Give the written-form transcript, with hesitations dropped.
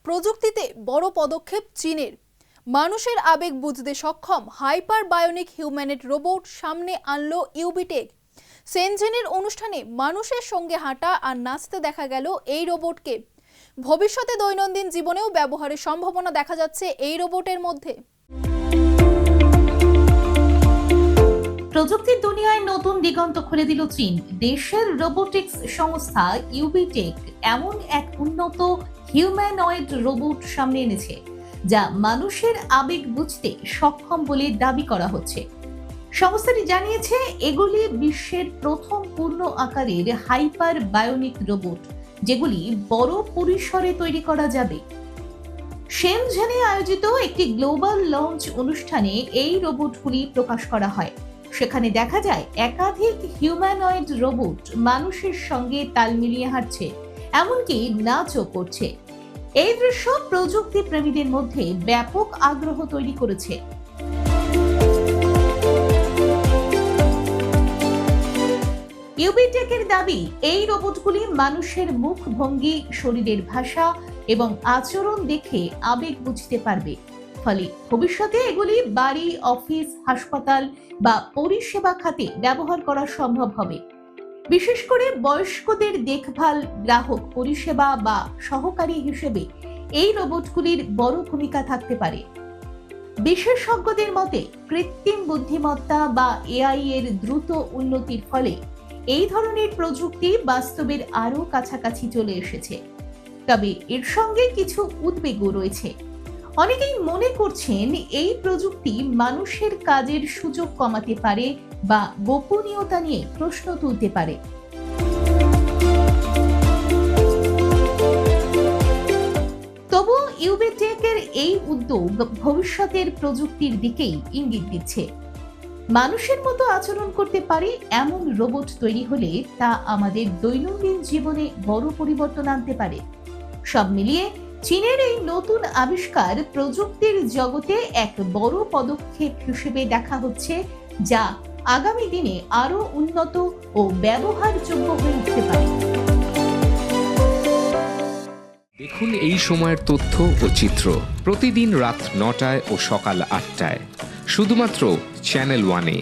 প্রযুক্তিতে বড় পদক্ষেপ চীনের। মানুষের আবেগ বুঝতে সক্ষম হাইপার বায়োনিক হিউম্যানয়েড রোবট সামনে আনলো ইউবিটেক। সেনজেনের অনুষ্ঠানে মানুষের সঙ্গে হাঁটা আর নাচতে দেখা গেল এই রোবটকে। ভবিষ্যতে দৈনন্দিন জীবনেও ব্যবহারের সম্ভাবনা দেখা যাচ্ছে এই রোবটের মধ্যে। প্রযুক্তির দুনিয়ায় নতুন দিগন্ত খুলে দিল চীন। দেশের রোবোটিক্স সংস্থা ইউবিটেক এমন এক উন্নত হিউম্যানয়েড রোবট সামনে এনেছে যা মানুষের আবেগ বুঝতে সক্ষম বলে দাবি করা হচ্ছে। সংস্থাটি জানিয়েছে এগুলি বিশ্বের প্রথম পূর্ণ আকারের হাইপার বায়োনিক রোবট, যেগুলি বড় পরিসরে তৈরি করা যাবে। শেনঝেনে আয়োজিত একটি গ্লোবাল লঞ্চ অনুষ্ঠানে এই রোবটগুলি প্রকাশ করা হয়। সেখানে দেখা যায় একাধিক হিউম্যানয়েড রোবট মানুষের সঙ্গে তাল মিলিয়ে হাঁটছে, এমনকি নাচও করছে। এই দৃশ্য প্রযুক্তি প্রেমীদের মধ্যে ব্যাপক আগ্রহ তৈরি করেছে। ইউবিটেকের দাবি, এই রোবটগুলি মানুষের মুখ ভঙ্গি, শরীরের ভাষা এবং আচরণ দেখে আবেগ বুঝতে পারবে। ফলে ভবিষ্যতে এগুলি বাড়ি, অফিস, হাসপাতাল বা পরিষেবা খাতে ব্যবহার করা সম্ভব হবে। বিশেষ করে বয়স্কদের দেখভাল, গ্রাহক পরিষেবা বা সহকারী হিসেবে এই রোবটগুলির বড় ভূমিকা থাকতে পারে। বিশেষজ্ঞদের মতে কৃত্রিম বুদ্ধিমত্তা বা এআই এর দ্রুত উন্নতির ফলে এই ধরনের প্রযুক্তি বাস্তবের আরো কাছাকাছি চলে এসেছে। তবে এর সঙ্গে কিছু উদ্বেগও রয়েছে। অনেকেই মনে করছেন এই প্রযুক্তি মানুষের কাজের সুযোগ কমাতে পারে বা গোপনীয়তা নিয়ে প্রশ্ন তুলতে পারে। তবু ইউবিটেকের এই উদ্যোগ ভবিষ্যতের প্রযুক্তির দিকেই ইঙ্গিত দিচ্ছে। মানুষের মতো আচরণ করতে পারে এমন রোবট তৈরি হলে তা আমাদের দৈনন্দিন জীবনে বড় পরিবর্তন আনতে পারে। সব মিলিয়ে চীনের এই নতুন আবিষ্কার প্রযুক্তির জগতে এক বড় পদক্ষেপ হিসেবে দেখা হচ্ছে, যা আগামী দিনে আরো উন্নত ও ব্যবহারযোগ্য হয়ে উঠতে পারে। দেখুন এই সময়ের তথ্য ও চিত্র প্রতিদিন রাত ৯টায় ও সকাল ৮টায় শুধুমাত্র চ্যানেল ওয়ানে।